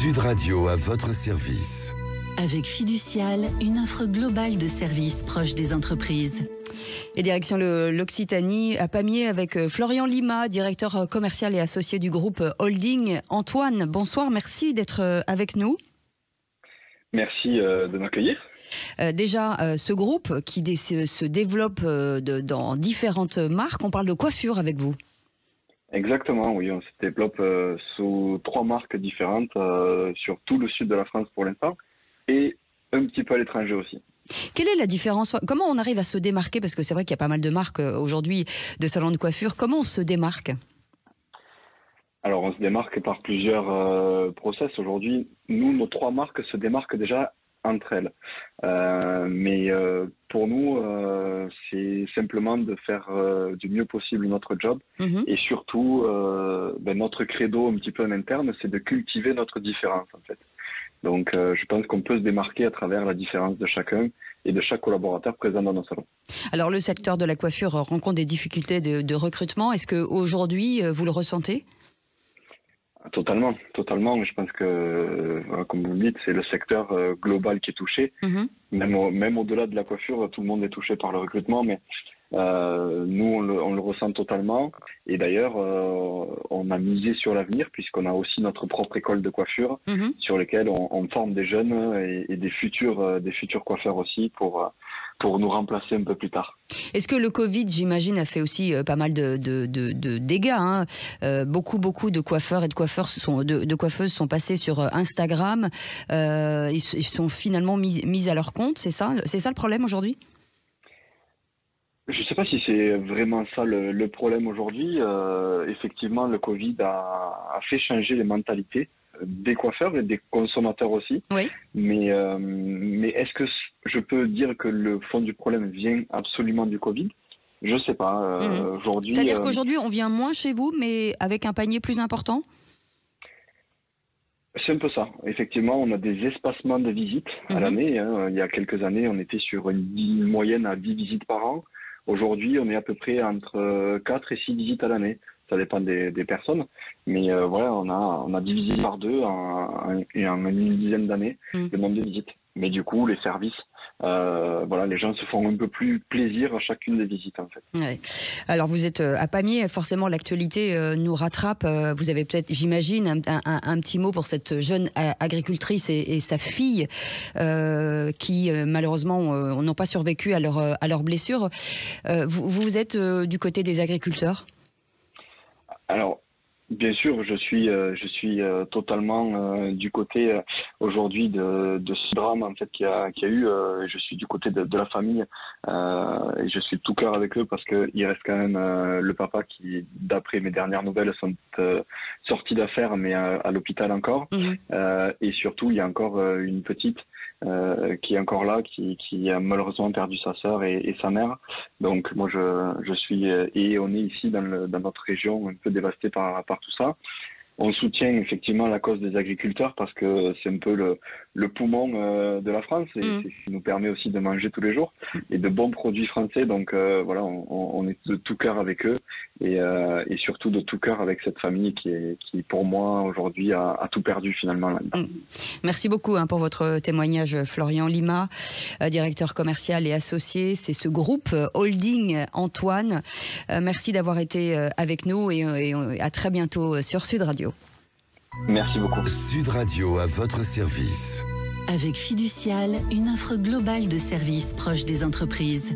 Sud Radio à votre service. Avec Fiducial, une offre globale de services proche des entreprises. Et direction l'Occitanie, à Pamiers, avec Florian Lima, directeur commercial et associé du groupe Holding. Antoine, bonsoir, merci d'être avec nous. Merci de m'accueillir. Déjà, ce groupe qui se développe dans différentes marques, on parle de coiffure avec vous. Exactement, oui, on se développe sous 3 marques différentes sur tout le sud de la France pour l'instant et un petit peu à l'étranger aussi. Quelle est la différence? Comment on arrive à se démarquer? Parce que c'est vrai qu'il y a pas mal de marques aujourd'hui de salons de coiffure. Comment on se démarque? Alors, on se démarque par plusieurs process. Aujourd'hui, nous, nos 3 marques se démarquent déjà entre elles. Mais pour nous, c'est simplement de faire du mieux possible notre job. Et surtout, notre credo un petit peu en interne, c'est de cultiver notre différence, en fait. Donc, je pense qu'on peut se démarquer à travers la différence de chacun et de chaque collaborateur présent dans nos salons. Alors, le secteur de la coiffure rencontre des difficultés de recrutement. Est-ce qu'aujourd'hui, vous le ressentez ? Totalement. Je pense que, comme vous le dites, c'est le secteur global qui est touché. Même au-delà de la coiffure, tout le monde est touché par le recrutement, mais nous, on le ressent totalement. Et d'ailleurs, on a misé sur l'avenir, puisqu'on a aussi notre propre école de coiffure, sur lesquelles on forme des jeunes et des futurs coiffeurs aussi pour nous remplacer un peu plus tard. Est-ce que le Covid, j'imagine, a fait aussi pas mal de dégâts, Beaucoup de coiffeurs et de coiffeuses sont passés sur Instagram. Ils sont finalement mis à leur compte, c'est ça le problème aujourd'hui ? Je ne sais pas si c'est vraiment ça le problème aujourd'hui. Effectivement, le Covid a fait changer les mentalités des coiffeurs et des consommateurs aussi. Oui. Mais est-ce que je peux dire que le fond du problème vient absolument du Covid ? Je ne sais pas. Aujourd'hui, c'est-à-dire qu'aujourd'hui, on vient moins chez vous, mais avec un panier plus important ? C'est un peu ça. Effectivement, on a des espacements de visites à l'année. Il y a quelques années, on était sur une moyenne à 10 visites par an. Aujourd'hui, on est à peu près entre 4 et 6 visites à l'année. Ça dépend des personnes. Mais on a divisé par 2 en une dizaine d'années le nombre de visites. Mais du coup, les services, les gens se font un peu plus plaisir à chacune des visites, en fait. Ouais. Alors, vous êtes à Pamiers. Forcément, l'actualité nous rattrape. Vous avez peut-être, j'imagine, un petit mot pour cette jeune agricultrice et sa fille qui, malheureusement, n'ont pas survécu à leur blessure. Vous êtes du côté des agriculteurs ? Alors, bien sûr, je suis totalement du côté aujourd'hui de ce drame en fait qu'il y a eu. Je suis du côté de la famille et je suis de tout cœur avec eux parce qu'il reste quand même le papa qui, d'après mes dernières nouvelles, sont sortis d'affaires mais à l'hôpital encore. Et surtout, il y a encore une petite qui est encore là, qui a malheureusement perdu sa sœur et sa mère. Donc moi je suis et on est ici dans notre région un peu dévasté par tout ça. On soutient effectivement la cause des agriculteurs parce que c'est un peu le poumon de la France et c'est ce qui nous permet aussi de manger tous les jours et de bons produits français. Donc on est de tout cœur avec eux et surtout de tout cœur avec cette famille qui pour moi aujourd'hui a tout perdu finalement là-dedans. Merci beaucoup pour votre témoignage, Florian Lima, directeur commercial et associé. C'est ce groupe Holding Antoine. Merci d'avoir été avec nous et à très bientôt sur Sud Radio. Merci beaucoup. Sud Radio à votre service. Avec Fiducial, une offre globale de services proche des entreprises.